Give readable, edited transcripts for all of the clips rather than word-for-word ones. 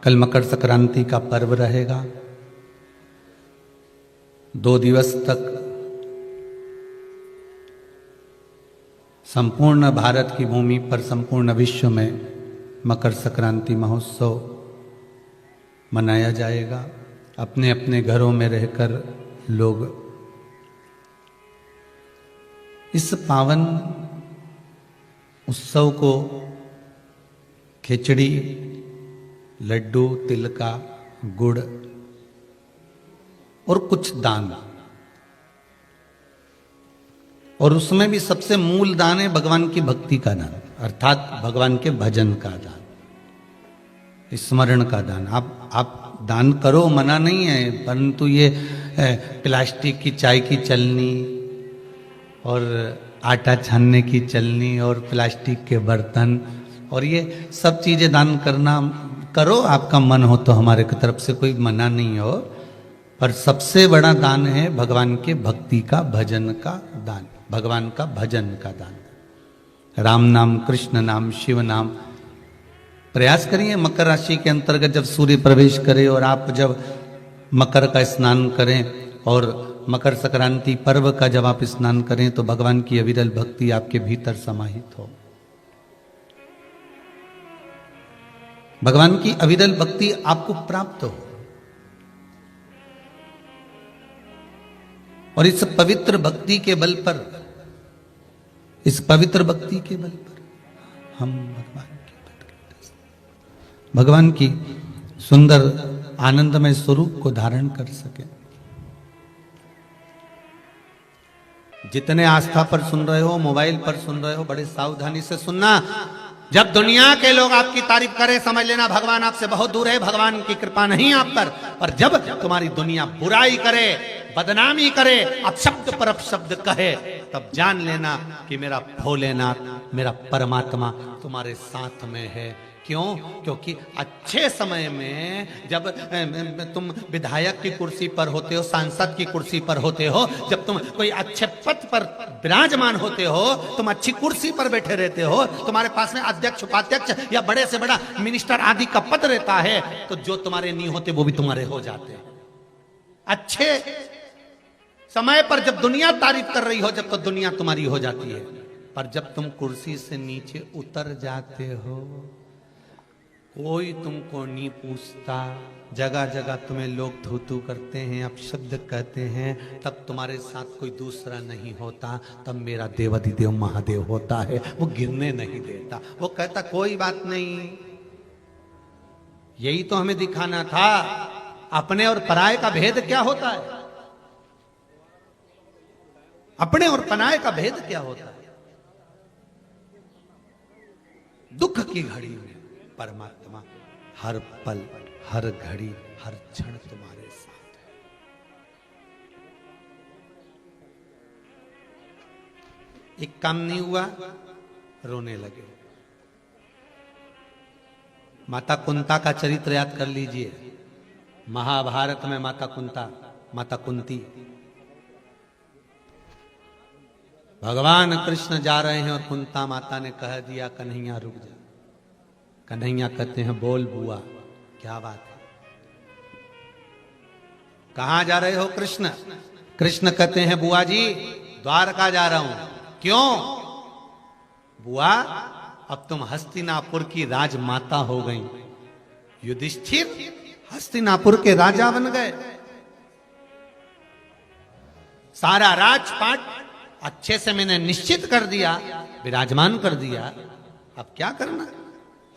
कल मकर संक्रांति का पर्व रहेगा। 2 दिवस तक संपूर्ण भारत की भूमि पर, संपूर्ण विश्व में मकर संक्रांति महोत्सव मनाया जाएगा। अपने अपने घरों में रहकर लोग इस पावन उत्सव को खिचड़ी, लड्डू, तिल का, गुड़ और कुछ दान, और उसमें भी सबसे मूल दान है भगवान की भक्ति का दान, अर्थात भगवान के भजन का दान, स्मरण का दान। आप दान करो, मना नहीं है, परंतु ये प्लास्टिक की चाय की चलनी और आटा छानने की चलनी और प्लास्टिक के बर्तन और ये सब चीजें दान करना करो, आपका मन हो तो, हमारे की तरफ से कोई मना नहीं हो, पर सबसे बड़ा दान है भगवान के भक्ति का, भजन का दान, भगवान का भजन का दान। राम नाम, कृष्ण नाम, शिव नाम। प्रयास करिए मकर राशि के अंतर्गत जब सूर्य प्रवेश करे और आप जब मकर का स्नान करें और मकर संक्रांति पर्व का जब आप स्नान करें तो भगवान की अविरल भक्ति आपके भीतर समाहित हो। भगवान की अविरल भक्ति आपको प्राप्त हो और इस पवित्र भक्ति के बल पर, इस पवित्र भक्ति के बल पर हम भगवान की सुंदर आनंदमय स्वरूप को धारण कर सके। जितने आस्था पर सुन रहे हो, मोबाइल पर सुन रहे हो, बड़े सावधानी से सुनना। जब दुनिया के लोग आपकी तारीफ करें, समझ लेना भगवान आपसे बहुत दूर है, भगवान की कृपा नहीं आप पर। और जब तुम्हारी दुनिया बुराई करे, बदनामी करे, अपशब्द पर अपशब्द कहे, तब जान लेना कि मेरा भोलेनाथ, मेरा परमात्मा तुम्हारे साथ में है। क्यों? क्योंकि अच्छे समय में जब तुम विधायक की कुर्सी पर होते हो, सांसद की कुर्सी पर होते हो, जब तुम कोई अच्छे पद पर विराजमान होते हो, तुम अच्छी कुर्सी पर बैठे रहते हो, तुम्हारे पास में अध्यक्ष, उपाध्यक्ष या बड़े से बड़ा मिनिस्टर आदि का पद रहता है, तो जो तुम्हारे नहीं होते वो भी तुम्हारे हो जाते हैं। अच्छे समय पर जब दुनिया तारीफ कर रही हो, जब तो दुनिया तुम्हारी हो जाती है, पर जब तुम कुर्सी से नीचे उतर जाते हो, कोई तुमको नहीं पूछता, जगह जगह तुम्हें लोग थू थू करते हैं, अपशब्द कहते हैं, तब तुम्हारे साथ कोई दूसरा नहीं होता, तब मेरा देवाधिदेव महादेव होता है। वो गिरने नहीं देता, वो कहता कोई बात नहीं। यही तो हमें दिखाना था, अपने और पराये का भेद क्या होता है, अपने और पराये का भेद क्या होता है। दुख की घड़ी में परमात्मा हर पल, हर घड़ी, हर क्षण तुम्हारे साथ है। एक काम नहीं हुआ, रोने लगे। माता कुंता का चरित्र याद कर लीजिए। महाभारत में माता कुंता, माता कुंती, भगवान कृष्ण जा रहे हैं और कुंता माता ने कह दिया कन्हैया रुक जा। कन्हैया कहते हैं बोल बुआ, क्या बात है, कहां जा रहे हो कृष्ण? कृष्ण कहते हैं बुआ जी द्वारका जा रहा हूं। क्यों? बुआ अब तुम हस्तिनापुर की राजमाता हो गई, युधिष्ठिर हस्तिनापुर के राजा बन गए, सारा राजपाट अच्छे से मैंने निश्चित कर दिया, विराजमान कर दिया, अब क्या करना,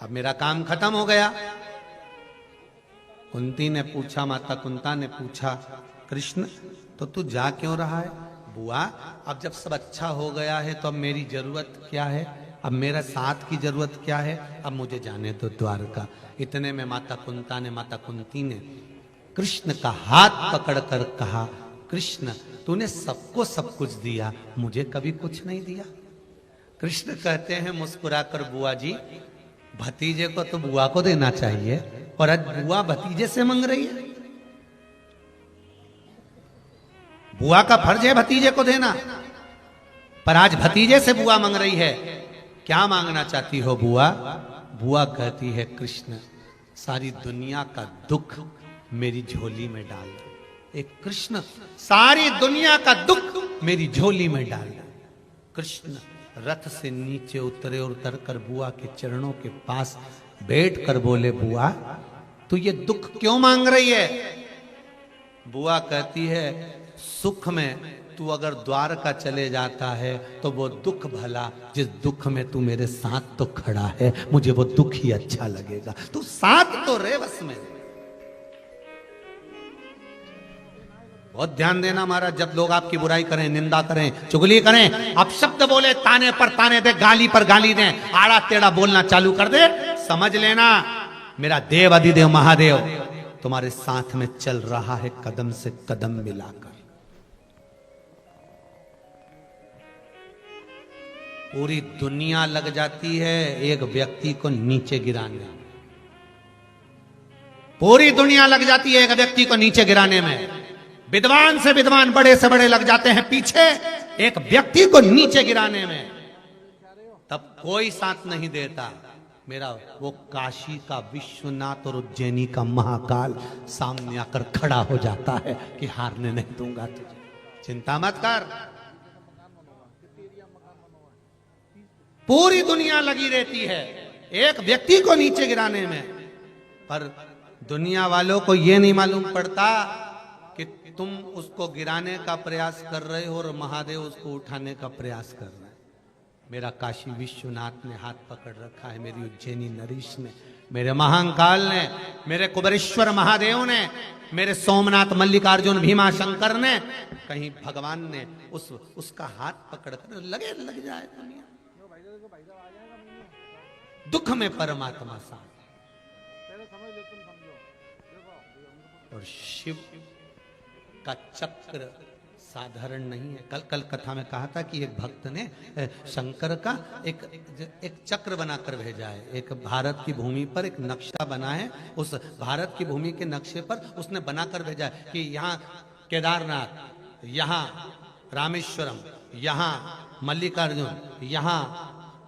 अब मेरा काम खत्म हो गया। कुंती ने पूछा, माता कुंता ने पूछा, कृष्ण तो तू जा क्यों रहा है? बुआ अब जब सब अच्छा हो गया है तो अब मेरी जरूरत क्या है, अब मेरा साथ की जरूरत क्या है, अब मुझे जाने दो द्वारका। इतने में माता कुंता ने, माता कुंती ने कृष्ण का हाथ पकड़कर कहा, कृष्ण तूने सबको सब कुछ दिया, मुझे कभी कुछ नहीं दिया। कृष्ण कहते हैं मुस्कुराकर, बुआ जी भतीजे को तो बुआ को देना चाहिए, और आज बुआ भतीजे से मांग रही है। बुआ का फर्ज है भतीजे को देना, पर आज भतीजे से बुआ मांग रही है। क्या मांगना चाहती हो बुआ? बुआ कहती है कृष्ण सारी दुनिया का दुख मेरी झोली में डाल दो। एक कृष्ण सारी दुनिया का दुख मेरी झोली में डाल दो। कृष्ण रथ से नीचे उतरे और उतरकर बुआ के चरणों के पास बैठ कर बोले, बुआ तू ये दुख क्यों मांग रही है? बुआ कहती है, सुख में तू अगर द्वारका चले जाता है तो वो दुख भला, जिस दुख में तू मेरे साथ तो खड़ा है, मुझे वो दुख ही अच्छा लगेगा। तू साथ तो रहे बस में। बहुत ध्यान देना महाराज, जब लोग आपकी बुराई करें, निंदा करें, चुगली करें, आप शब्द बोले, ताने पर ताने दे, गाली पर गाली दें, आड़ा टेढ़ा बोलना चालू कर दे, समझ लेना मेरा देव अधिदेव महादेव तुम्हारे साथ में चल रहा है, कदम से कदम मिलाकर। पूरी दुनिया लग जाती है एक व्यक्ति को नीचे गिराने में। पूरी दुनिया लग जाती है एक व्यक्ति को नीचे गिराने में। विद्वान से विद्वान, बड़े से बड़े लग जाते हैं पीछे एक व्यक्ति को नीचे गिराने में, तब कोई साथ नहीं देता। मेरा वो काशी का विश्वनाथ और उज्जैनी का महाकाल सामने आकर खड़ा हो जाता है कि हारने नहीं दूंगा तुझे, चिंता मत कर। पूरी दुनिया लगी रहती है एक व्यक्ति को नीचे गिराने में, पर दुनिया वालों को यह नहीं मालूम पड़ता कि तुम उसको गिराने का प्रयास कर रहे हो और महादेव उसको उठाने का प्रयास कर रहा है। मेरा काशी विश्वनाथ ने हाथ पकड़ रखा है, मेरी उज्जैनी नरेश ने, मेरे महाकाल ने, मेरे कुबेरेश्वर महादेव ने, मेरे सोमनाथ मल्लिकार्जुन भीमा शंकर ने, कहीं भगवान ने उसका हाथ पकड़ कर लग जाए दुनिया। दुख में परमात्मा साथ, और शिव का चक्र साधारण नहीं है। कल कथा में कहा था कि एक भक्त ने शंकर का एक चक्र बनाकर भेजा है। एक भारत की भूमि पर एक नक्शा बना है, उस भारत की भूमि के नक्शे पर उसने बनाकर भेजा है कि यहाँ केदारनाथ, यहाँ रामेश्वरम, यहाँ मल्लिकार्जुन, यहाँ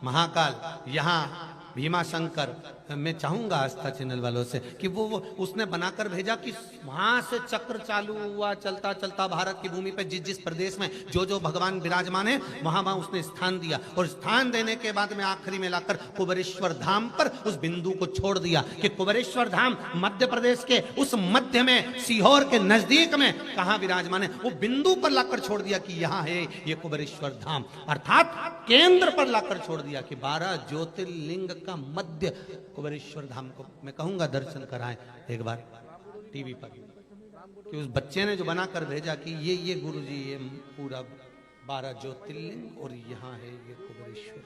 महाकाल, यहाँ भीमा शंकर। मैं चाहूंगा आस्था चैनल वालों से कि वो उसने बनाकर भेजा कि वहां से चक्र चालू हुआ, चलता चलता भारत की भूमि पे जिस जिस प्रदेश में जो जो भगवान विराजमान है वहां वहां उसने स्थान दिया, और स्थान देने के बाद में आखिरी में लाकर कुबेरेश्वर धाम पर उस बिंदु को छोड़ दिया कि कुबेरेश्वर धाम मध्य प्रदेश के उस मध्य में सीहोर के नजदीक में कहां विराजमान है, वो बिंदु पर लाकर छोड़ दिया कि यहाँ है ये कुबेरेश्वर धाम, अर्थात केंद्र पर लाकर छोड़ दिया कि 12 ज्योतिर्लिंग का मध्य कुबेरेश्वर धाम को मैं कहूंगा दर्शन कराएं एक बार टीवी पर, कि उस बच्चे ने जो बनाकर भेजा कि ये गुरुजी ये पूरा 12 ज्योतिर्लिंग और यहाँ है ये कुबेरेश्वर।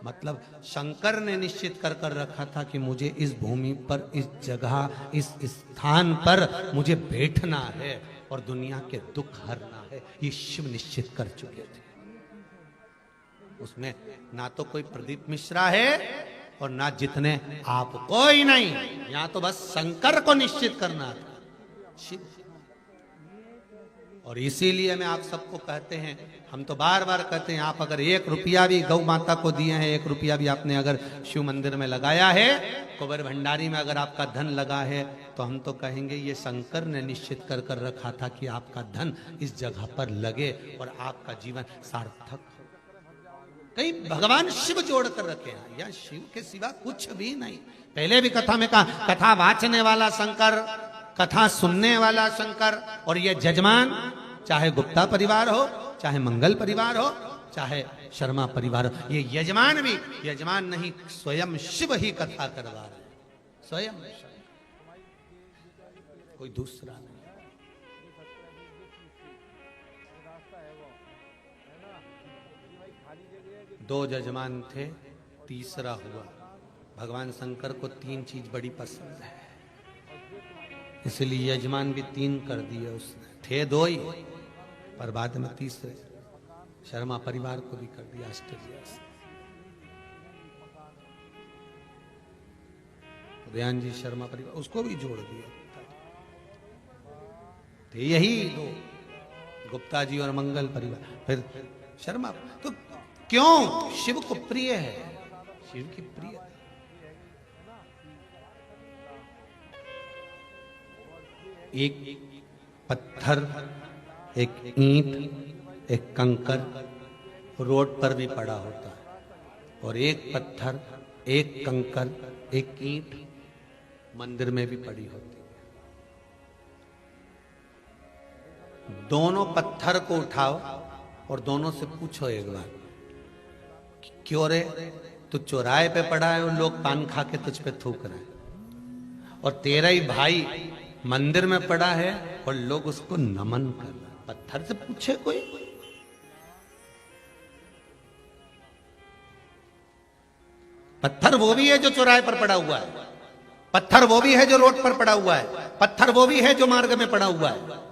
मतलब शंकर ने निश्चित कर कर रखा था कि मुझे इस भूमि पर, इस जगह, इस स्थान पर मुझे बैठना है और दुनिया के दुख हरना है, ये शिव निश्चित कर चुके थे। उसमें ना तो कोई प्रदीप मिश्रा है और ना जितने आप, कोई नहीं, यहां तो बस शंकर को निश्चित करना था, शिव। और इसीलिए मैं आप सबको कहते हैं, हम तो बार बार कहते हैं, आप अगर 1 रुपया भी गौ माता को दिए हैं, 1 रुपया भी आपने अगर शिव मंदिर में लगाया है, कुबेर भंडारी में अगर आपका धन लगा है, तो हम तो कहेंगे ये शंकर ने निश्चित कर कर रखा था कि आपका धन इस जगह पर लगे और आपका जीवन सार्थक हो। कई भगवान शिव जोड़ कर रखे हैं, या शिव के सिवा कुछ भी नहीं। पहले भी कथा में कहा, कथा वाचने वाला शंकर, कथा सुनने वाला शंकर, और ये जजमान, चाहे गुप्ता परिवार हो, चाहे मंगल परिवार हो, चाहे शर्मा परिवार हो, ये यजमान भी यजमान नहीं, स्वयं शिव ही कथा करवा रहे हैं, स्वयं कोई दूसरा नहीं। दो जजमान थे, तीसरा हुआ। भगवान शंकर को 3 चीज बड़ी पसंद है, इसलिए यजमान भी 3 कर दिए उसने। थे 2 ही, पर बाद में तीसरे शर्मा परिवार को भी कर दिया, ऑस्ट्रेलिया से। उदयन जी शर्मा परिवार, उसको भी जोड़ दिया। थे यही 2, गुप्ता जी और मंगल परिवार, फिर शर्मा। तो क्यों? शिव को प्रिय है, शिव की प्रिय। एक पत्थर, एक ईंट, एक कंकर रोड पर भी पड़ा होता है, और एक पत्थर, एक कंकर, एक ईंट मंदिर में भी पड़ी होती है। दोनों पत्थर को उठाओ और दोनों से पूछो एक बार, क्यों रे तू चौराहे पे पड़ा है और लोग पान खा के तुझ पे थूक रहे हैं, और तेरा ही भाई मंदिर में पड़ा है और लोग उसको नमन कर रहे हैं। पत्थर से पूछे कोई? पत्थर वो भी है जो चौराहे पर पड़ा हुआ है, पत्थर वो भी है जो रोड पर पड़ा हुआ है, पत्थर वो भी है जो मार्ग में पड़ा हुआ है।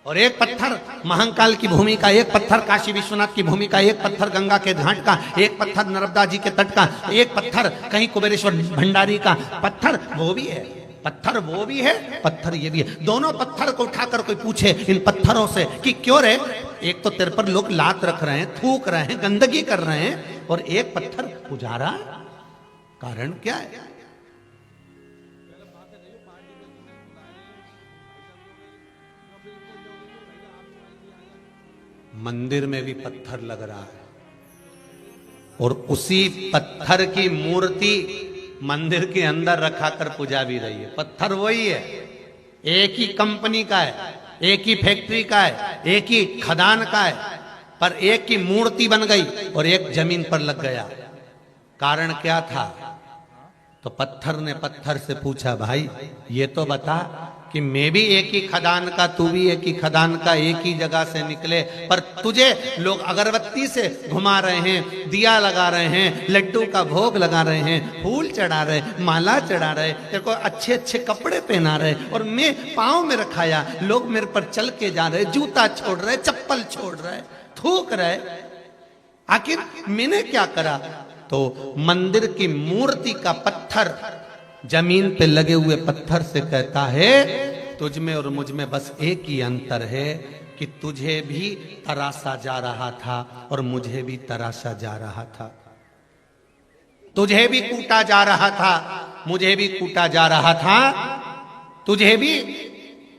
और एक पत्थर महाकाल की भूमि का, एक पत्थर काशी विश्वनाथ की भूमि का, एक पत्थर गंगा के घाट का, एक पत्थर नर्मदा जी के तट का, एक पत्थर कहीं कुबेरेश्वर भंडारी का। पत्थर वो भी है, पत्थर वो भी है, पत्थर ये भी है। दोनों पत्थर को उठाकर कोई पूछे इन पत्थरों से कि क्यों रे, एक तो तेरे पर लोग लात रख रहे हैं, थूक रहे हैं, गंदगी कर रहे हैं, और एक पत्थर पुजारा, कारण क्या है? मंदिर में भी पत्थर लग रहा है, और उसी पत्थर की मूर्ति मंदिर के अंदर रखा कर पूजा भी रही है। पत्थर वही है, एक ही कंपनी का है, एक ही फैक्ट्री का है, एक ही खदान का है, पर एक की मूर्ति बन गई और एक जमीन पर लग गया। कारण क्या था? तो पत्थर ने पत्थर से पूछा, भाई ये तो बता कि मैं भी एक ही खदान का, तू भी एक ही खदान का, एक ही जगह से निकले, पर तुझे लोग अगरबत्ती से घुमा रहे हैं, दिया लगा रहे हैं, लड्डू का भोग लगा रहे हैं, फूल चढ़ा रहे, माला चढ़ा रहे, तेरे को अच्छे अच्छे कपड़े पहना रहे, और मैं पाँव में रखाया, लोग मेरे पर चल के जा रहे, जूता छोड़ रहे, चप्पल छोड़ रहे, थूक रहे। आखिर मैंने क्या करा? तो मंदिर की मूर्ति का पत्थर जमीन पे लगे हुए पत्थर से कहता है, तुझ में और मुझ में बस एक ही अंतर है कि तुझे भी तराशा जा रहा था और मुझे भी तराशा जा रहा था, तुझे भी कूटा जा रहा था, मुझे भी कूटा जा रहा था, तुझे भी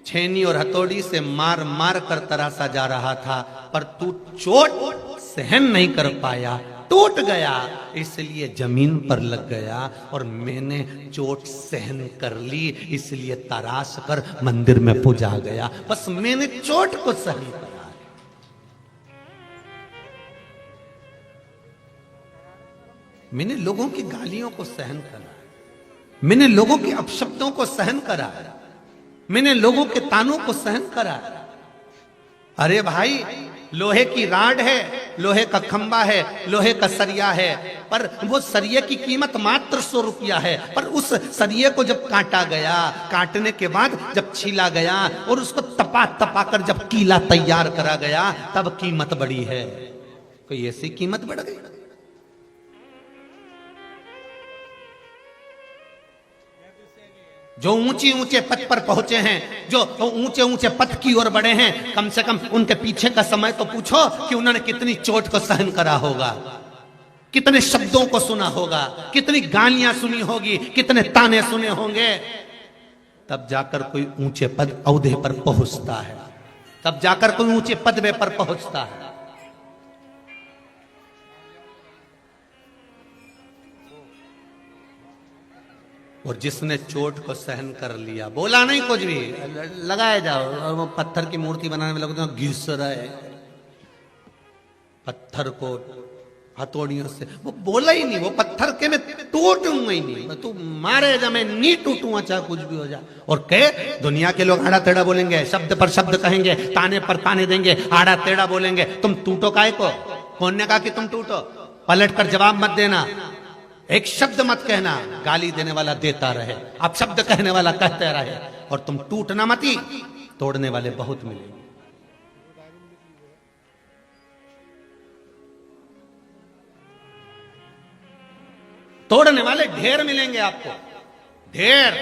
छेनी और हथौड़ी से मार मार कर तराशा जा रहा था, पर तू चोट सहन नहीं कर पाया, टूट गया, इसलिए जमीन पर लग गया, और मैंने चोट सहन कर ली, इसलिए तराश कर मंदिर में पूजा गया। बस मैंने चोट को सहन करा। मैंने लोगों की गालियों को सहन करा, मैंने लोगों के अपशब्दों को सहन करा, मैंने लोगों के तानों को सहन करा। अरे भाई, लोहे की राड है, लोहे का खंबा है, लोहे का सरिया है, पर वो सरिये की कीमत मात्र 100 रुपया है, पर उस सरिये को जब काटा गया, काटने के बाद जब छीला गया और उसको तपा तपा कर जब कीला तैयार करा गया, तब कीमत बढ़ी है। कोई ऐसी कीमत बढ़ गई? जो ऊंचे ऊंचे पद पर पहुंचे हैं, जो ऊंचे ऊंचे पद की ओर बढ़े हैं, कम से कम उनके पीछे का समय तो पूछो कि उन्होंने कितनी चोट को सहन करा होगा, कितने शब्दों को सुना होगा, कितनी गालियां सुनी होगी, कितने ताने सुने होंगे। तब जाकर कोई ऊंचे पद औहदे पर पहुंचता है, तब जाकर कोई ऊंचे पदवे पर पहुंचता है। और जिसने चोट को सहन कर लिया, बोला नहीं कुछ भी, लगाए जाओ, और वो पत्थर की मूर्ति बनाने में लगते हैं, घिस रहे पत्थर को हथौड़ियों से। वो बोला ही नहीं, वो पत्थर के मैं टूटूंगा ही नहीं, तू मारे जा, मैं नहीं टूटूंगा चाहे कुछ भी हो जाए। और कहे दुनिया के लोग आड़ा टेढ़ा बोलेंगे, शब्द पर शब्द कहेंगे, ताने पर ताने देंगे, आड़ा टेढ़ा बोलेंगे, तुम टूटो काहे को? कौन ने कहा कि तुम टूटो? पलट कर जवाब मत देना, एक शब्द मत कहना, गाली देने वाला देता रहे, अब शब्द कहने वाला कहते रहे, और तुम टूटना मती, तोड़ने वाले बहुत मिलेंगे। तोड़ने वाले ढेर मिलेंगे आपको, ढेर।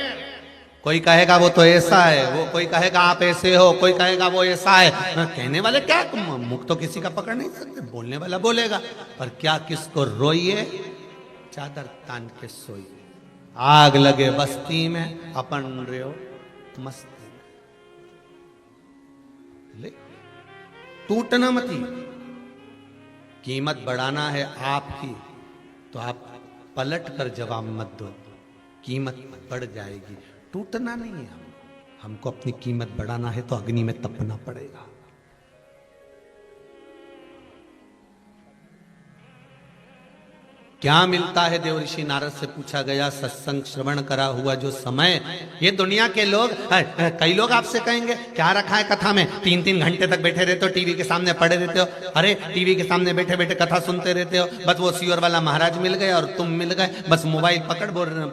कोई कहेगा वो तो ऐसा है, वो कोई कहेगा आप ऐसे हो, कोई कहेगा वो ऐसा है। कहने वाले क्या, मुख तो किसी का पकड़ नहीं सकते, बोलने वाला बोलेगा, पर क्या किसको रोइए, चादर तान के सोइए। आग लगे बस्ती में अपन रहो मस्त ले, टूटना मती। कीमत बढ़ाना है आपकी तो आप पलट कर जवाब मत दो, कीमत बढ़ जाएगी। टूटना नहीं है, हमको अपनी कीमत बढ़ाना है तो अग्नि में तपना पड़ेगा। क्या मिलता है? देवऋषि नारद से पूछा गया। सत्संग श्रवण करा हुआ जो समय, ये दुनिया के लोग, कई लोग आपसे कहेंगे क्या रखा है कथा में, 3-3 घंटे तक बैठे रहते हो, टीवी के सामने पड़े रहते हो। अरे टीवी के सामने बैठे बैठे कथा सुनते रहते हो, बस वो सीवर वाला महाराज मिल गए और तुम मिल गए, बस मोबाइल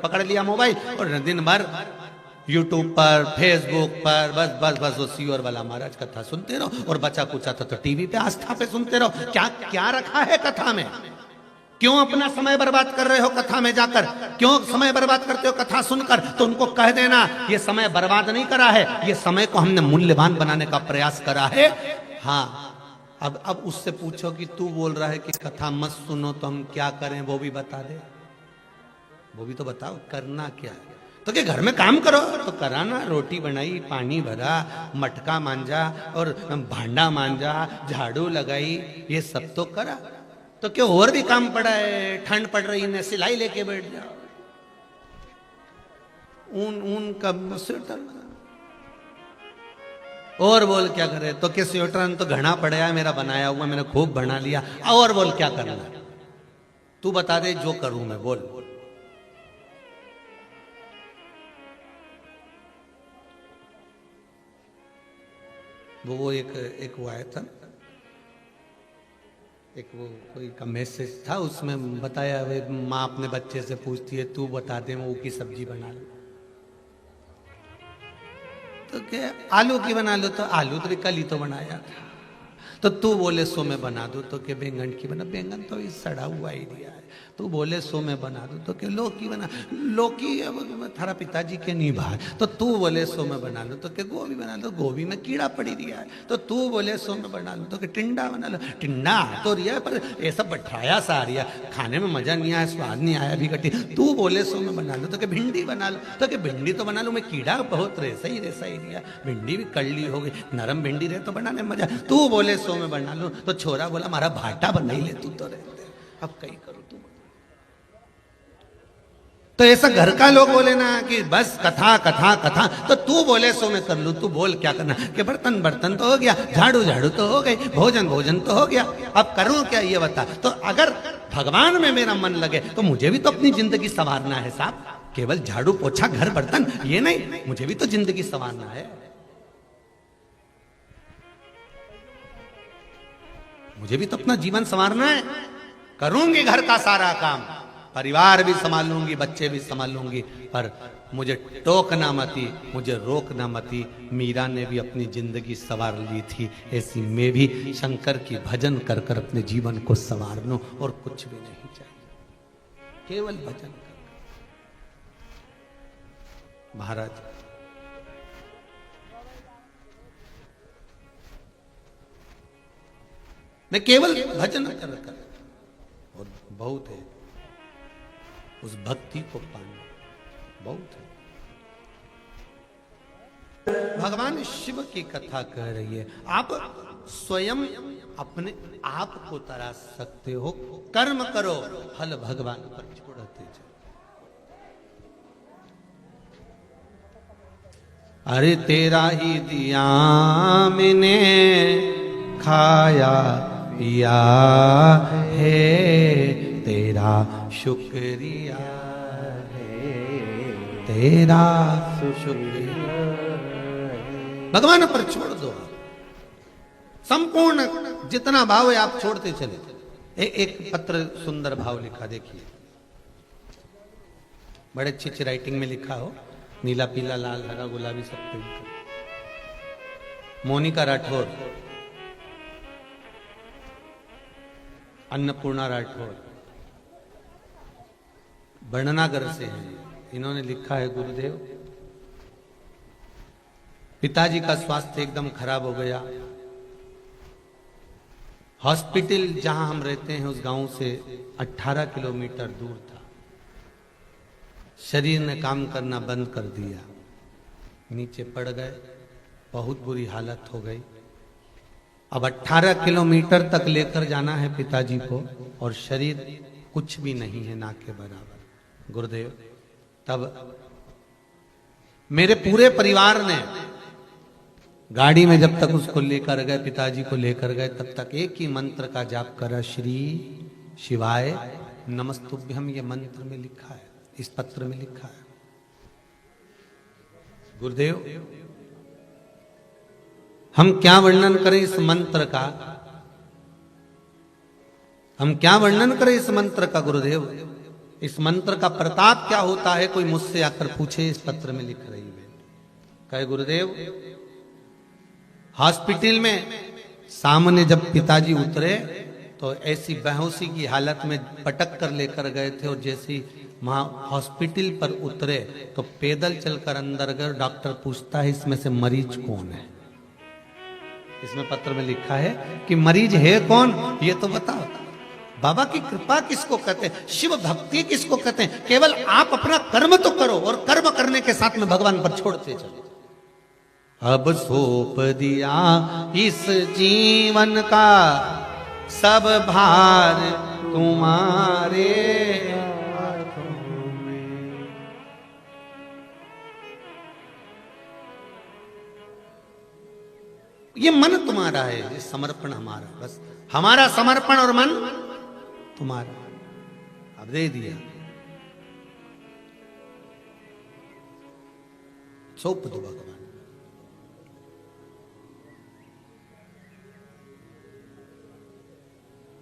पकड़ लिया मोबाइल और दिन भर यूट्यूब पर, फेसबुक पर बस बस बस वो सीवर वाला महाराज कथा सुनते रहो, और बचा कुचा तो टीवी पे आस्था पे सुनते रहो। क्या क्या रखा है कथा में? क्यों अपना समय बर्बाद कर रहे हो कथा में जाकर? क्यों समय बर्बाद करते हो कथा सुनकर? तो उनको कह देना ये समय बर्बाद नहीं करा है, ये समय को हमने मूल्यवान बनाने का प्रयास करा है। हाँ, अब उससे पूछो कि तू बोल रहा है कि कथा मत सुनो तो हम क्या करें, वो भी बता दे, वो भी तो बताओ करना क्या है। तो क्या घर में काम करो तो कराना, रोटी बनाई, पानी भरा, मटका मांजा और भांडा मांजा, झाड़ू लगाई, ये सब तो करा। तो क्यों और भी काम पड़ा है? ठंड पड़ रही है, सिलाई लेके बैठ जाओ, ऊन का स्वेटर और बोल क्या करे? तो क्या स्वेटर तो घना पड़ा है मेरा बनाया हुआ, मैंने खूब बना लिया, और बोल क्या करना? तू बता दे जो करूं मैं, बोल। वो एक वो आया था, एक वो कोई का मैसेज था, उसमें बताया वे माँ अपने बच्चे से पूछती है तू बता दे वो की सब्जी बना लो, तो क्या आलू की बना लो, तो आलू तो कल ही तो बनाया था। तो तू बोले सो मैं बना दूं, तो क्या बैंगन की बना, बैंगन तो इस सड़ा हुआ ही दिया है। तू बोले सो मैं बना दूं, तो क्या लौकी बना, लौकी थारा पिताजी के नहीं भाई। तो तू बोले सो मैं बना लूं, तो क्या गोभी बना लो, गोभी में कीड़ा पड़ी दिया है। तो तू बोले सो मैं बना लूं, तो क्या टिंडा बना लो, टिंडा तो रिया पर ये सब बैठाया सा रिया, खाने में मजा नहीं आया, स्वाद नहीं आया, भी कटी। तू बोले सो मैं बना लूं, तो क्या भिंडी बना लो, तो क्या भिंडी तो बना लूं, मैं कीड़ा बहुत रेसा ही दिया, भिंडी भी कड़ली हो गई, नरम भिंडी रहे तो बनाने में मजा। तू बोले सो मैं बना लूं, तो छोरा बोला हमारा भाटा बना ही ले तू तो रहते, अब कहीं करो तू। तो ऐसा घर का लोग बोले ना कि बस कथा कथा कथा, तो तू बोले सो मैं कर लूं, तू बोल क्या करना, कि बर्तन बर्तन तो हो गया, झाड़ू झाड़ू तो हो गई, भोजन भोजन तो हो गया, अब करूं क्या ये बता। तो अगर भगवान में मेरा मन लगे तो मुझे भी तो अपनी जिंदगी संवारना है साहब, केवल झाड़ू पोछा घर बर्तन ये नहीं, मुझे भी तो जिंदगी संवारना है, मुझे भी तो अपना जीवन संवारना है। करूंगी घर का सारा काम, परिवार भी संभाल लूंगी, बच्चे भी संभाल लूंगी, पर मुझे टोकना मती, मुझे रोकना मती। मीरा ने भी अपनी जिंदगी संवार ली थी, ऐसी मैं भी शंकर की भजन कर कर अपने जीवन को संवार लूं, और कुछ भी नहीं चाहिए, केवल भजन कर। महाराज मैं केवल भजन कर कर, और बहुत है उस भक्ति को पाना, बहुत है। भगवान शिव की कथा कह रही है, आप स्वयं अपने आप को तराश सकते हो, कर्म करो, फल भगवान पर छोड़ते जाओ। अरे तेरा ही दिया मैंने खाया पिया है, तेरा शुक्रिया है, तेरा शुक्रिया। भगवान पर छोड़ दो, संपूर्ण जितना भाव है आप छोड़ते चले। एक पत्र सुंदर भाव लिखा, देखिए बड़े अच्छी राइटिंग में लिखा हो, नीला पीला लाल हरा गुलाबी सब पे। मोनिका राठौर, अन्नपूर्णा राठौर, बर्णनागर से हैं, इन्होंने लिखा है, गुरुदेव पिताजी का स्वास्थ्य एकदम खराब हो गया, हॉस्पिटल जहां हम रहते हैं उस गांव से 18 किलोमीटर दूर था, शरीर ने काम करना बंद कर दिया, नीचे पड़ गए, बहुत बुरी हालत हो गई। अब 18 किलोमीटर तक लेकर जाना है पिताजी को और शरीर कुछ भी नहीं है ना के बराबर। गुरुदेव, तब मेरे पूरे परिवार ने गाड़ी में जब तक उसको लेकर गए, पिताजी को लेकर गए, तब तक एक ही मंत्र का जाप करा, श्री शिवाय नमस्तुभ्यम। ये मंत्र में लिखा है, इस पत्र में लिखा है। गुरुदेव, हम क्या वर्णन करें इस मंत्र का, हम क्या वर्णन करें इस मंत्र का गुरुदेव। इस मंत्र का प्रताप क्या होता है, कोई मुझसे आकर पूछे, इस पत्र में लिख रही है। कहे गुरुदेव, हॉस्पिटल में सामने जब पिताजी उतरे तो ऐसी बेहोशी की हालत में पटक कर लेकर गए थे, और जैसी वहां हॉस्पिटल पर उतरे तो पैदल चलकर अंदर गए। डॉक्टर पूछता है इसमें से मरीज कौन है। इसमें पत्र में लिखा है कि मरीज है कौन, ये तो बताओ। बाबा की कृपा किसको कहते हैं, शिव भक्ति किसको कहते हैं। केवल आप अपना कर्म तो करो और कर्म करने के साथ में भगवान पर छोड़ते चलो। अब सौंप दिया इस जीवन का सब भार तुम्हारे हाथों में। ये मन तुम्हारा है, ये समर्पण हमारा, बस हमारा समर्पण और मन तुम्हारा। अब दे दिया, सौंप दो भगवान।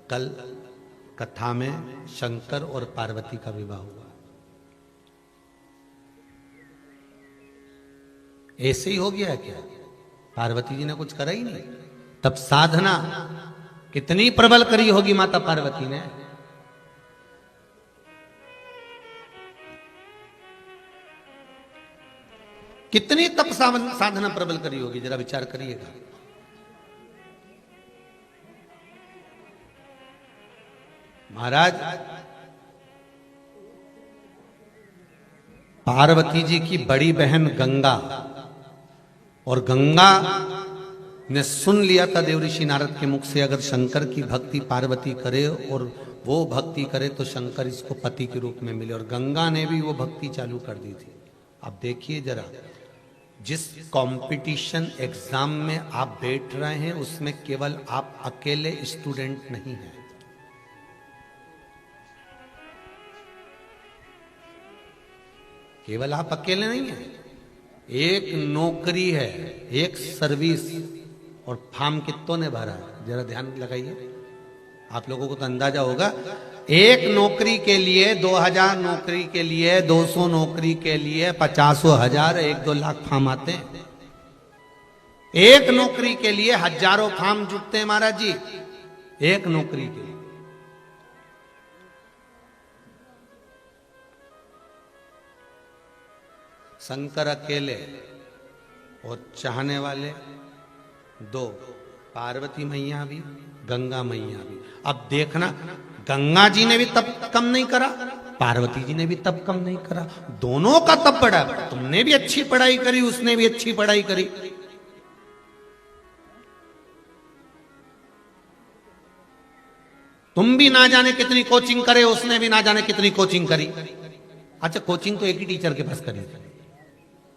कल कथा में शंकर और पार्वती का विवाह हुआ। ऐसे ही हो गया क्या, पार्वती जी ने कुछ करा ही नहीं। तब साधना कितनी प्रबल करी होगी माता पार्वती ने। कितनी तप साधना प्रबल करी होगी, जरा विचार करिएगा। महाराज, पार्वती जी की बड़ी बहन गंगा, और गंगा ने सुन लिया था देवऋषि नारद के मुख से, अगर शंकर की भक्ति पार्वती करे और वो भक्ति करे तो शंकर इसको पति के रूप में मिले, और गंगा ने भी वो भक्ति चालू कर दी थी। अब देखिए जरा, जिस कंपटीशन एग्जाम में आप बैठ रहे हैं उसमें केवल आप अकेले स्टूडेंट नहीं हैं। केवल आप अकेले नहीं हैं, एक नौकरी है, एक सर्विस, और फॉर्म कितनों ने भरा है, जरा ध्यान लगाइए। आप लोगों को तो अंदाजा होगा, एक नौकरी के लिए 2000 नौकरी के लिए 200 नौकरी के लिए 50,000 1-2 लाख फॉर्म आते हैं। एक नौकरी के लिए हजारों फॉर्म जुटते हैं महाराज जी, एक नौकरी के लिए। शंकर अकेले और चाहने वाले 2, पार्वती मैया भी, गंगा मैया भी। अब देखना, गंगा जी ने भी तप कम नहीं करा, पार्वती जी ने भी तप कम नहीं करा, दोनों का तप बढ़ा। तुमने भी अच्छी पढ़ाई करी, उसने भी अच्छी पढ़ाई करी। तुम भी ना जाने कितनी कोचिंग करे, उसने भी ना जाने कितनी कोचिंग करी। अच्छा, कोचिंग तो एक ही टीचर के पास करी,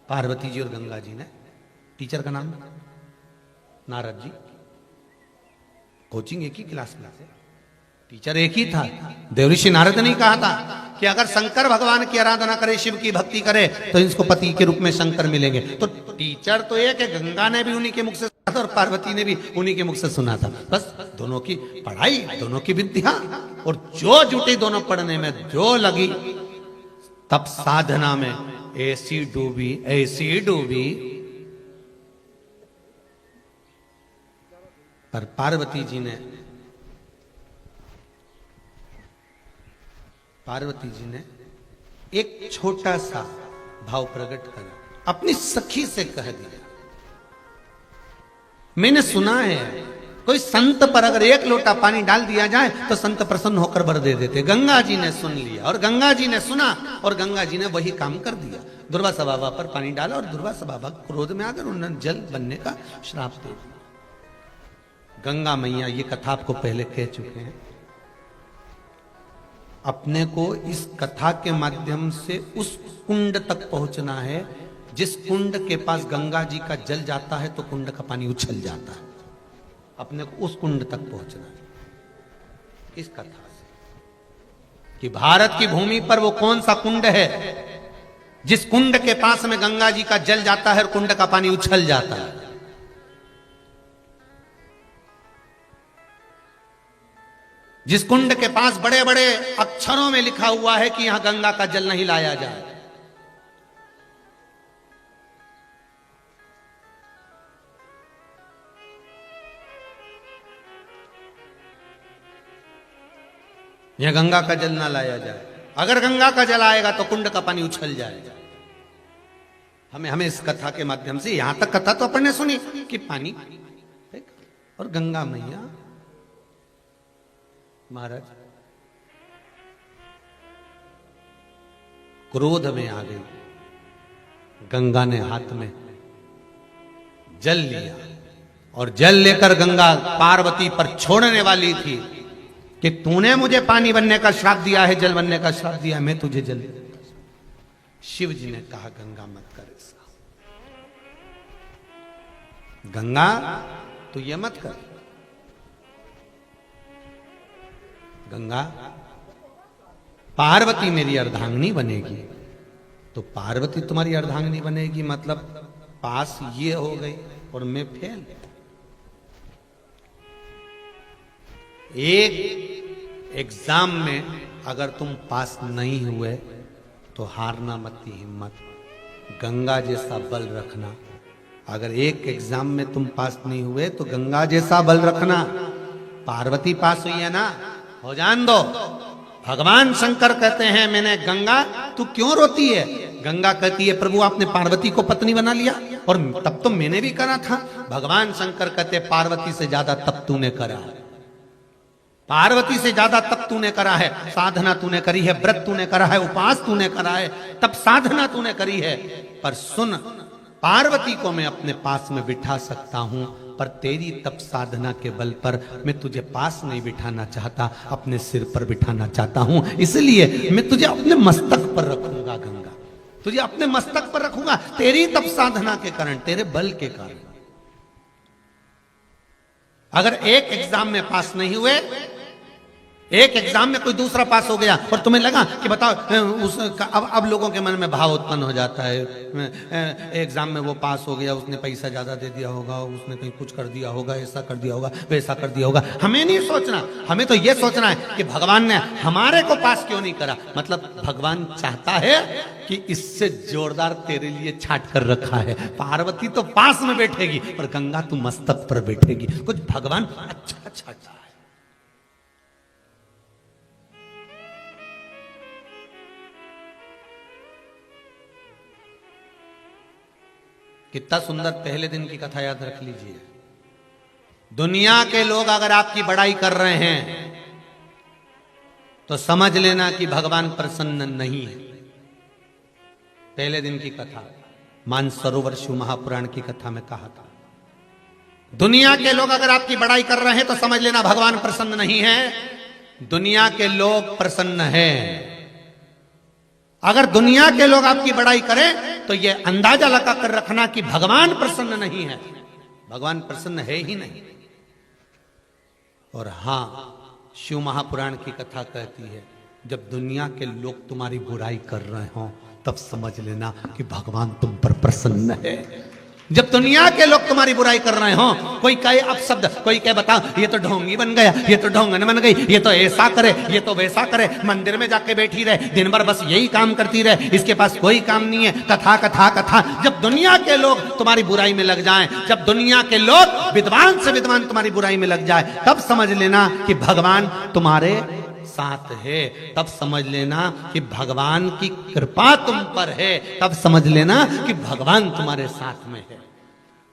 पार्वती जी और गंगा जी ने। टीचर का नाम नारद जी। कोचिंग एक ही क्लास में, टीचर एक ही था। देवऋषि नारद ने कहा था कि अगर शंकर भगवान की आराधना करे, शिव की भक्ति करे, तो इसको पति के रूप में शंकर मिलेंगे। तो टीचर तो एक है, गंगा ने भी उन्हीं के मुख से सुना था और पार्वती ने भी उन्हीं के मुख से सुना था। बस दोनों की पढ़ाई, दोनों की विद्या, और जो जुटी दोनों पढ़ने में, जो लगी तब साधना में, ऐसी डूबी। पर पार्वती जी ने एक छोटा सा भाव प्रकट करा, अपनी सखी से कह दिया, मैंने सुना है तो इस संत पर अगर एक लोटा पानी डाल दिया जाए तो संत प्रसन्न होकर वर दे देते। गंगा जी ने सुन लिया और गंगा जी ने सुना और गंगा जी ने वही काम कर दिया। दुर्वासा बाबा पर पानी डाला और दुर्वासा बाबा क्रोध में आकर उन्होंने जल बनने का श्राप दे दिया। गंगा मैया, ये कथा आपको पहले कह चुके हैं, अपने को इस कथा के माध्यम से उस कुंड तक पहुंचना है जिस कुंड के पास गंगा जी का जल जाता है तो कुंड का पानी उछल जाता है। अपने को उस कुंड तक पहुंचना है इस कथा से कि भारत की भूमि पर वो कौन सा कुंड है जिस कुंड के पास में गंगा जी का जल जाता है और कुंड का पानी उछल जाता है। जिस कुंड के पास बड़े बड़े अक्षरों में लिखा हुआ है कि यहां गंगा का जल नहीं लाया जाए। यह गंगा का जल ना लाया जाए। अगर गंगा का जल आएगा तो कुंड का पानी उछल जाएगा। हमें इस कथा के माध्यम से, यहां तक कथा तो अपन ने सुनी कि पानी और गंगा मैया महाराज क्रोध में आ गई। गंगा ने हाथ में जल लिया और जल लेकर गंगा पार्वती पर छोड़ने वाली थी कि तूने मुझे पानी बनने का श्राप दिया है, जल बनने का श्राप दिया है, मैं तुझे जल देता। शिव जी ने कहा गंगा मत कर ऐसा, गंगा तू ये मत कर। गंगा पार्वती मेरी अर्धांगिनी बनेगी तो पार्वती तुम्हारी अर्धांगिनी बनेगी मतलब पास ये हो गई और मैं फेल। एक एग्जाम में अगर तुम पास नहीं हुए तो हारना मत की हिम्मत, गंगा जैसा बल रखना। अगर एक एग्जाम में तुम पास नहीं हुए तो गंगा जैसा बल रखना। पार्वती पास हुई है ना, हो जान दो। भगवान शंकर कहते हैं मैंने गंगा तू क्यों रोती है? गंगा कहती है प्रभु आपने पार्वती को पत्नी बना लिया और तब तो मैंने भी करा था। भगवान शंकर कहते पार्वती से ज्यादा तप तूने करा है, पार्वती से ज्यादा तप तूने करा है, साधना तूने करी है, व्रत तूने करा है, उपवास तूने करा है, तप साधना तूने करी है। पर सुन, पार्वती को मैं अपने पास में बिठा सकता हूं पर तेरी तप साधना के बल पर मैं तुझे पास नहीं बिठाना चाहता, अपने सिर पर बिठाना चाहता हूं। इसलिए मैं तुझे अपने मस्तक पर रखूंगा गंगा, तुझे अपने मस्तक पर रखूंगा तेरी तप साधना के कारण, तेरे बल के कारण। अगर एक एग्जाम में पास नहीं हुए, एक एग्जाम में कोई दूसरा पास हो गया और तुम्हें लगा कि बताओ अब लोगों के मन में भाव उत्पन्न हो जाता है, एग्जाम में वो पास हो गया, उसने पैसा ज्यादा दे दिया होगा, उसने कहीं कुछ कर दिया होगा, ऐसा कर दिया होगा, वैसा कर दिया होगा। हमें नहीं सोचना, हमें तो ये सोचना है कि भगवान ने हमारे को पास क्यों नहीं करा। मतलब भगवान चाहता है कि इससे जोरदार तेरे लिए छाट कर रखा है। पार्वती तो पास में बैठेगी पर गंगा तू मस्तक पर बैठेगी। कुछ भगवान अच्छा चाहता है। कितना सुंदर पहले दिन की कथा याद रख लीजिए। दुनिया के लोग अगर आपकी बड़ाई कर रहे हैं तो समझ लेना कि भगवान प्रसन्न नहीं है। पहले दिन की कथा मानसरोवर शिव महापुराण की कथा में कहा था, दुनिया के लोग अगर आपकी बड़ाई कर रहे हैं तो समझ लेना भगवान प्रसन्न नहीं है। दुनिया के लोग प्रसन्न हैं। अगर दुनिया के लोग आपकी बड़ाई करें तो यह अंदाजा लगा कर रखना कि भगवान प्रसन्न नहीं है। भगवान प्रसन्न है ही नहीं। और हां, शिव महापुराण की कथा कहती है जब दुनिया के लोग तुम्हारी बुराई कर रहे हो तब समझ लेना कि भगवान तुम पर प्रसन्न है। जब दुनिया के लोग तुम्हारी बुराई कर रहे हो, कोई कहे अपशब्द, कोई कहे बताओ ये तो ढोंगी बन गया, ये तो ढोंगन बन गई, ये तो ऐसा करे, ये तो वैसा करे, मंदिर में जाके बैठी रहे, दिन भर बस यही काम करती रहे, इसके पास कोई काम नहीं है, कथा कथा कथा। जब दुनिया के लोग तुम्हारी बुराई में लग जाएं, जब दुनिया के लोग विद्वान से विद्वान तुम्हारी बुराई में लग जाए, तब समझ लेना कि भगवान तुम्हारे साथ है। तब समझ लेना कि भगवान की कृपा तुम पर है। तब समझ लेना कि भगवान तुम्हारे साथ में है।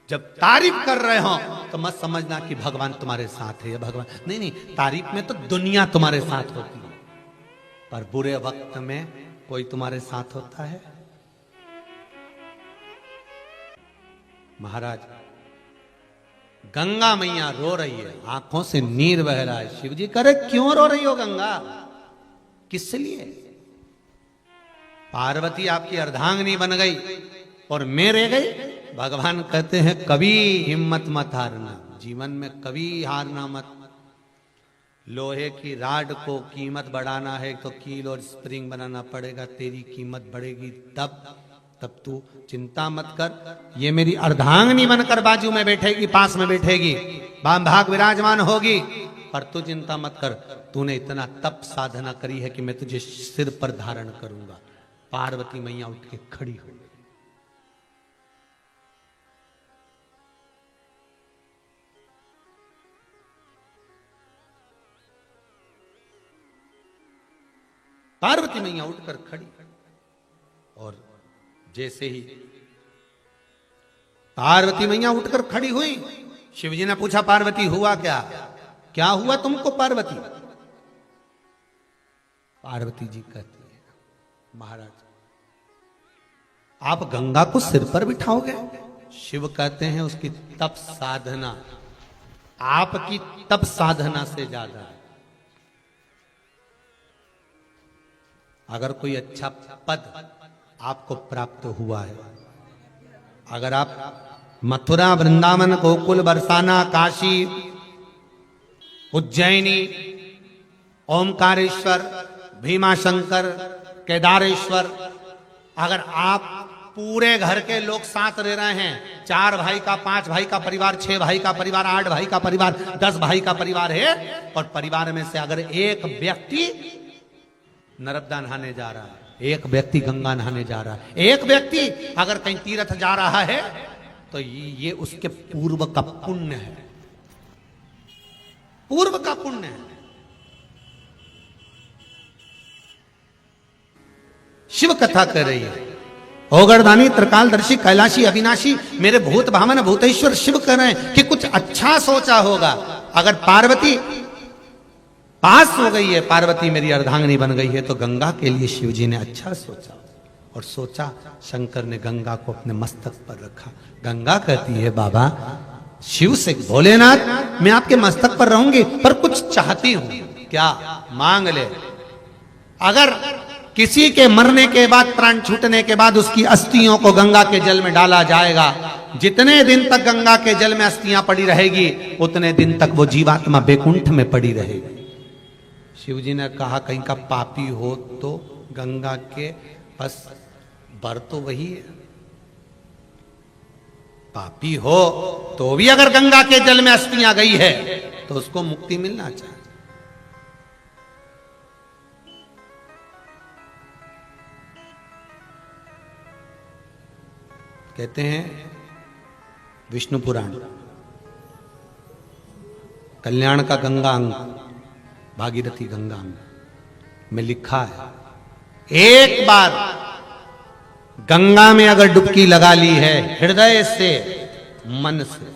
जब तारीफ कर रहे हो तो मत समझना कि भगवान तुम्हारे साथ है। भगवान नहीं नहीं, तारीफ में तो दुनिया तुम्हारे साथ होती है, पर बुरे वक्त में कोई तुम्हारे साथ होता है। महाराज, गंगा मैया रो रही है, आंखों से नीर बह रहा है। शिव जी करे क्यों रो रही हो गंगा, किस लिए? पार्वती आपकी अर्धांगिनी बन गई और मैं रह गई। भगवान कहते हैं कभी हिम्मत मत हारना, जीवन में कभी हारना मत। लोहे की राड को कीमत बढ़ाना है तो कील और स्प्रिंग बनाना पड़ेगा, तेरी कीमत बढ़ेगी तब तू चिंता मत कर। ये मेरी अर्धांगिनी बनकर बाजू में बैठेगी, पास में बैठेगी, बाम भाग विराजमान होगी, पर तू चिंता मत कर। तूने इतना तप साधना करी है कि मैं तुझे सिर पर धारण करूंगा। पार्वती मैया उठ के खड़ी हो गई। पार्वती मैया उठकर खड़ी, और जैसे ही पार्वती मैया उठकर खड़ी हुई, शिवजी ने पूछा पार्वती हुआ क्या, क्या हुआ तुमको पार्वती? पार्वती जी कहती है महाराज आप गंगा को सिर पर बिठाओगे? शिव कहते हैं उसकी तप साधना आपकी तप साधना से ज्यादा है। अगर कोई अच्छा पद आपको प्राप्त हुआ है, अगर आप मथुरा, वृंदावन, गोकुल, बरसाना, काशी, उज्जैनी, ओमकारेश्वर, भीमाशंकर, केदारेश्वर, अगर आप पूरे घर के लोग साथ रह रहे हैं, 4 भाई का, 5 भाई का परिवार, 6 भाई का परिवार, 8 भाई का परिवार, 10 भाई का परिवार है, और परिवार में से अगर एक व्यक्ति नर्मदा नहाने जा रहा है, एक व्यक्ति गंगा नहाने जा रहा है, एक व्यक्ति अगर कहीं तीर्थ जा रहा है, तो ये उसके पूर्व का पुण्य है, पूर्व का पुण्य है। शिव कथा कर रही है, ओगरदानी, त्रिकालदर्शी, कैलाशी, अविनाशी, मेरे भूत भावन भूतेश्वर शिव कह रहे हैं कि कुछ अच्छा सोचा होगा। अगर पार्वती पास हो गई है, पार्वती मेरी अर्धांगिनी बन गई है, तो गंगा के लिए शिव जी ने अच्छा सोचा, और सोचा शंकर ने गंगा को अपने मस्तक पर रखा। गंगा कहती है बाबा शिव से, भोलेनाथ मैं आपके मस्तक पर रहूंगी, पर कुछ चाहती हूं। क्या? मांग ले। अगर किसी के मरने के बाद, प्राण छूटने के बाद उसकी अस्थियों को गंगा के जल में डाला जाएगा, जितने दिन तक गंगा के जल में अस्थियां पड़ी रहेगी, उतने दिन तक वो जीवात्मा बैकुंठ में पड़ी रहेगी। शिव जी ने कहा कहीं का पापी हो तो गंगा के बस बर तो वही है, पापी हो तो भी अगर गंगा के जल में अस्थियां गई है तो उसको मुक्ति मिलना चाहिए। कहते हैं विष्णु पुराण कल्याण का गंगा अंग, भागीरथी गंगा अंग में लिखा है, एक बार गंगा में अगर डुबकी लगा ली है हृदय से, मन से,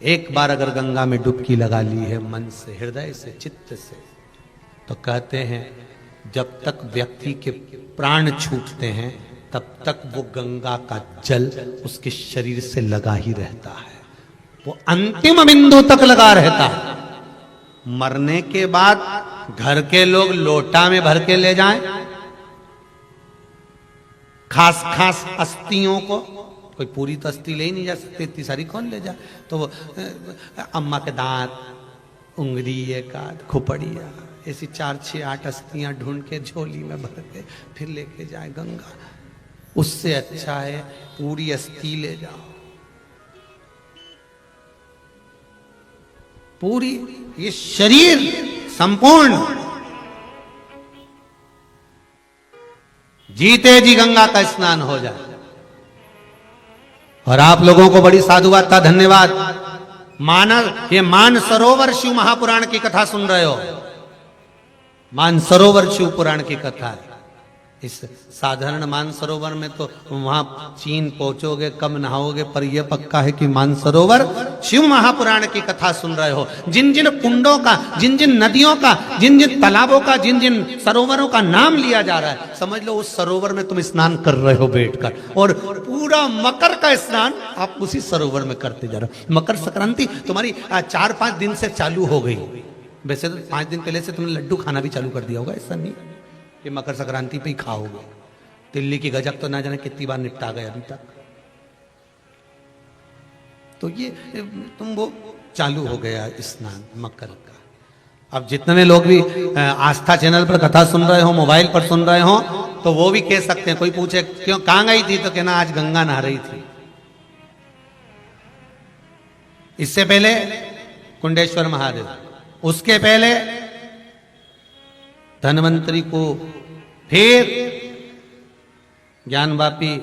एक बार अगर गंगा में डुबकी लगा ली है मन से, हृदय से, चित्त से, तो कहते हैं जब तक व्यक्ति के प्राण छूटते हैं तब तक वो गंगा का जल उसके शरीर से लगा ही रहता है, वो अंतिम बिंदु तक लगा रहता है। मरने के बाद घर के लोग लोटा में भर के ले जाएं, खास खास अस्थियों को, कोई पूरी तो अस्थि ले ही नहीं जा सकती, इतनी सारी कौन ले जाए, तो वो अम्मा के दांत, उंगली, एक आध खोपड़िया, ऐसी 4, 6, 8 अस्थियां ढूंढ के झोली में भर के फिर लेके जाए गंगा। उससे अच्छा है पूरी अस्थि ले जाओ, पूरी ये शरीर संपूर्ण जीते जी गंगा का स्नान हो जाए। और आप लोगों को बड़ी साधुवाद था, धन्यवाद। ये मानसरोवर शिव महापुराण की कथा सुन रहे हो, मानसरोवर शिव पुराण की कथा है। इस साधारण मानसरोवर में तो वहां चीन पहुंचोगे कब नहाओगे, पर यह पक्का है कि मानसरोवर शिव महापुराण की कथा सुन रहे हो। जिन जिन कुंडों का, जिन जिन नदियों का, जिन जिन तालाबों का, जिन जिन सरोवरों का नाम लिया जा रहा है, समझ लो उस सरोवर में तुम स्नान कर रहे हो बैठकर, और पूरा मकर का स्नान आप उसी सरोवर में करते जा रहे हो। मकर संक्रांति तुम्हारी 4-5 दिन से चालू हो गई। वैसे तो 5 दिन पहले से तुमने लड्डू खाना भी चालू कर दिया होगा, ऐसा नहीं कि मकर संक्रांति पे ही खाओगे। दिल्ली की गजक तो ना जाने कितनी बार निपटा गए अभी तक। तो ये तुम वो चालू हो गया स्नान मकर का। अब जितने लोग भी आस्था चैनल पर कथा सुन रहे हो, मोबाइल पर सुन रहे हो, तो वो भी कह सकते हैं। कोई पूछे क्यों कहां गई थी, तो कहना आज गंगा नहा रही थी। इससे पहले कुंडेश्वर महादेव, उसके पहले धनवंतरी को, फिर ज्ञानवापी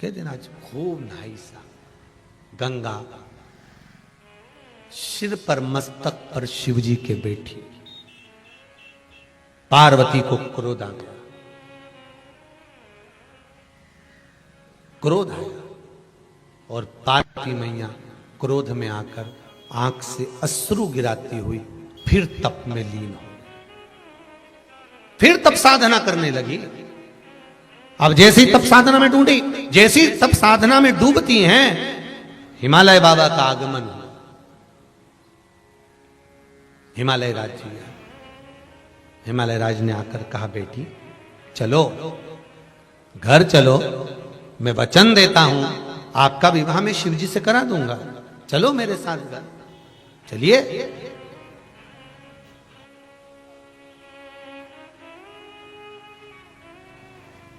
के दिन आज खूब नहाई सा गंगा, सिर पर मस्तक पर शिवजी के बैठी। पार्वती को क्रोध आ गया, क्रोध आया, और पार्वती मैया क्रोध में आकर आंख से अश्रु गिराती हुई फिर तप में लीन हो, फिर तप साधना करने लगी। अब जैसी तप साधना में डूबी, जैसी तप साधना में डूबती हैं, हिमालय बाबा का आगमन हुआ। हिमालय राज जी, हिमालय राज ने आकर कहा बेटी चलो घर चलो, मैं वचन देता हूं आपका विवाह मैं शिवजी से करा दूंगा, चलो मेरे साथ घर। चलिए।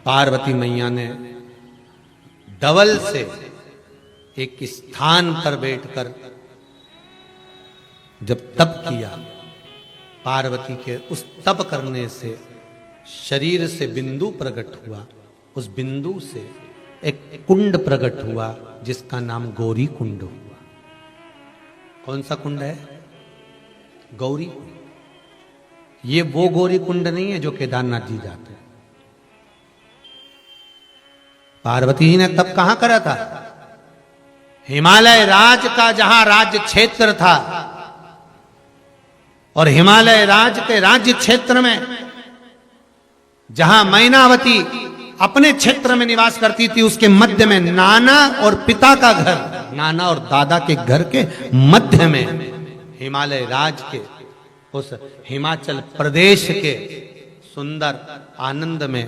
पार्वती मैया ने डबल से एक स्थान पर बैठकर जब तप किया, पार्वती के उस तप करने से शरीर से बिंदु प्रकट हुआ, उस बिंदु से एक कुंड प्रकट हुआ जिसका नाम गौरी कुंड हुआ। कौन सा कुंड है? गौरी कुंड। ये वो गौरी कुंड नहीं है जो केदारनाथ जी जाते हैं। पार्वती जी ने तब कहां करा था? हिमालय राज का जहां राज्य क्षेत्र था, और हिमालय राज के राज्य क्षेत्र में जहां मैनावती अपने क्षेत्र में निवास करती थी, उसके मध्य में नाना और पिता का घर, नाना और दादा के घर के मध्य में हिमालय राज के उस हिमाचल प्रदेश के सुंदर आनंद में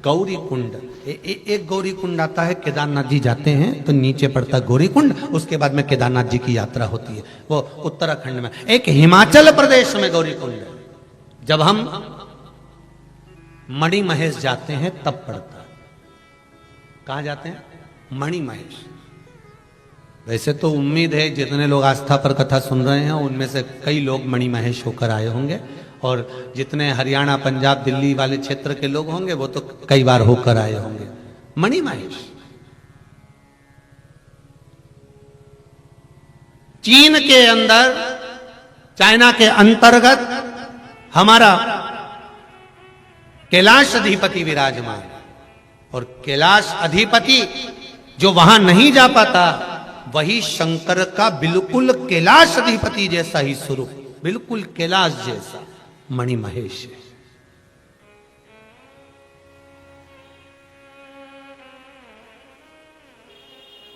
गौरी कुंड। एक गौरी कुंड आता है, केदारनाथ जी जाते हैं तो नीचे पड़ता है गौरी कुंड, उसके बाद में केदारनाथ जी की यात्रा होती है, वो उत्तराखंड में। एक हिमाचल प्रदेश में गौरी कुंड है। जब हम मणि महेश जाते हैं तब पड़ता है। कहां जाते हैं? मणि महेश। वैसे तो उम्मीद है जितने लोग आस्था पर कथा सुन रहे हैं उनमें से कई लोग मणि महेश होकर आए होंगे, और जितने हरियाणा पंजाब दिल्ली वाले क्षेत्र के लोग होंगे वो तो कई बार होकर आए होंगे। मणि महेश चीन के अंदर, चाइना के अंतर्गत हमारा कैलाश अधिपति विराजमान, और कैलाश अधिपति जो वहां नहीं जा पाता, वही शंकर का बिल्कुल कैलाश अधिपति जैसा ही स्वरूप, बिल्कुल कैलाश जैसा मणि महेश है।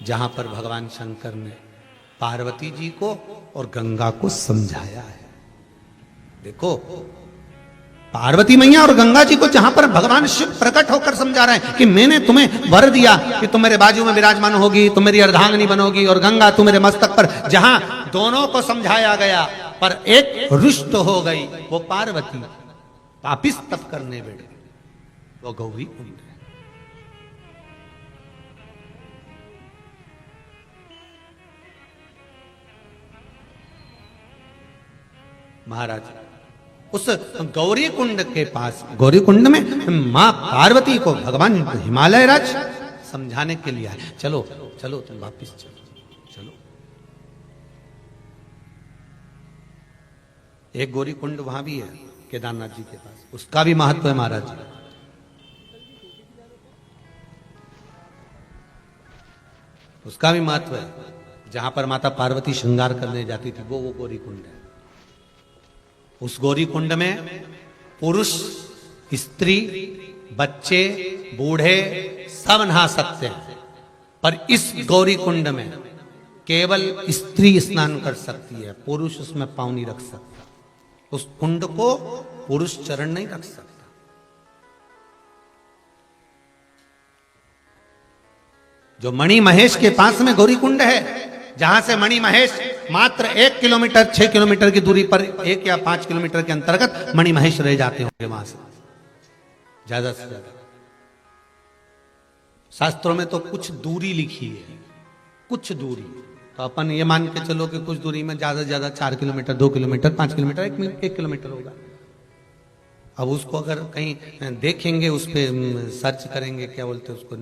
जहां पर भगवान शंकर ने पार्वती जी को और गंगा को समझाया है। देखो, पार्वती मैया और गंगा जी को जहां पर भगवान शिव प्रकट होकर समझा रहे हैं कि मैंने तुम्हें वर दिया कि तुम मेरे बाजू में विराजमान होगी, तुम मेरी अर्धांगिनी बनोगी, और गंगा तुम मेरे मस्तक पर। जहां दोनों को समझाया गया पर एक रुष्ट हो गई, वो पार्वती वापिस तप करने बैठे, वो गौरी कुंड है। महाराज उस गौरी कुंड के पास, गौरी कुंड में मां पार्वती को भगवान हिमालय राज समझाने के लिए आए। चलो चलो तुम वापिस चलो, चलो। एक गौरी कुंड वहां भी है केदारनाथ जी के पास, उसका भी महत्व है महाराज जी। उसका भी महत्व है। जहां पर माता पार्वती श्रृंगार करने जाती थी वो गौरी कुंड है। उस गौरी कुंड में पुरुष, स्त्री, बच्चे, बूढ़े सब नहा सकते हैं, पर इस गौरी कुंड में केवल स्त्री स्नान कर सकती है, पुरुष उसमें पांव नहीं रख सकता। उस कुंड को पुरुष चरण नहीं रख सकता। जो मणि महेश के पास में गौरी कुंड है, जहां से मणि महेश मात्र 1 किलोमीटर 6 किलोमीटर की दूरी पर 1 या 5 किलोमीटर के अंतर्गत मणि महेश रह जाते होंगे वहां से, ज्यादा से ज्यादा। शास्त्रों में तो कुछ दूरी लिखी है, कुछ दूरी, तो अपन ये मान के चलो कि कुछ दूरी में ज्यादा से ज्यादा 4 किलोमीटर 2 किलोमीटर 5 किलोमीटर 1 किलोमीटर होगा। अब उसको अगर कहीं देखेंगे, उस पर सर्च करेंगे, क्या बोलते हैं उसको,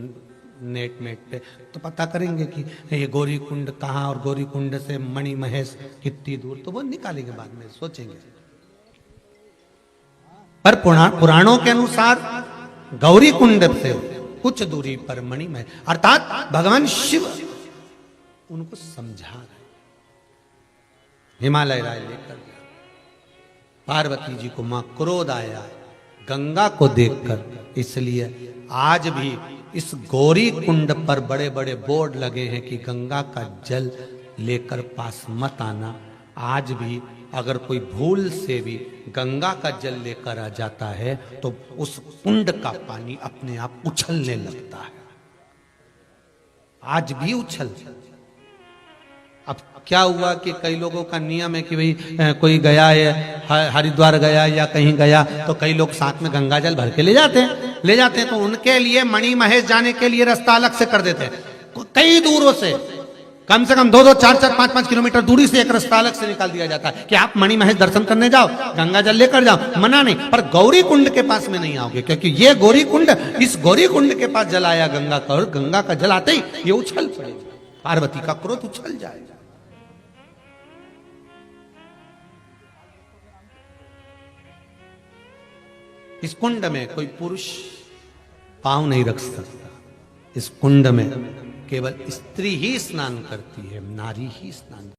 नेट पे, तो पता करेंगे कि ये गौरी कुंड कहाँ और गौरी कुंड से मणि महेश कितनी दूर, तो वो निकालेंगे, बाद में सोचेंगे। पर पुराणों के अनुसार गौरी कुंड से कुछ दूरी पर मणि महेश, अर्थात भगवान शिव उनको समझा रहे। हिमालय राय लेकर गया, पार्वती जी को मां क्रोध आया गंगा को देखकर, इसलिए आज भी इस गौरी कुंड पर बड़े बड़े बोर्ड लगे हैं कि गंगा का जल लेकर पास मत आना। आज भी अगर कोई भूल से भी गंगा का जल लेकर आ जाता है तो उस कुंड का पानी अपने आप उछलने लगता है, आज भी उछल। अब क्या हुआ कि कई लोगों का नियम है कि भाई कोई गया है, हरिद्वार गया या कहीं गया, तो कई लोग साथ में गंगा जल भर के ले जाते हैं, तो उनके लिए मणि महेश जाने के लिए रास्ता अलग से कर देते हैं। कई दूरों से, कम से कम 2-2, 4-4, 5-5 किलोमीटर दूरी से एक रास्ता अलग से निकाल दिया जाता है कि आप मणि महेश दर्शन करने जाओ, गंगा जल लेकर जाओ, मना नहीं, पर गौरी कुंड के पास में नहीं आओगे, क्योंकि ये गौरी कुंड, इस गौरी कुंड के पास जल आया गंगा का, और गंगा का जल आते ही ये उछल पड़ेगा, पार्वती का क्रोध उछल जाएगा। इस कुंड में कोई पुरुष पांव नहीं रख सकता। इस कुंड में केवल स्त्री ही स्नान करती है, नारी ही स्नान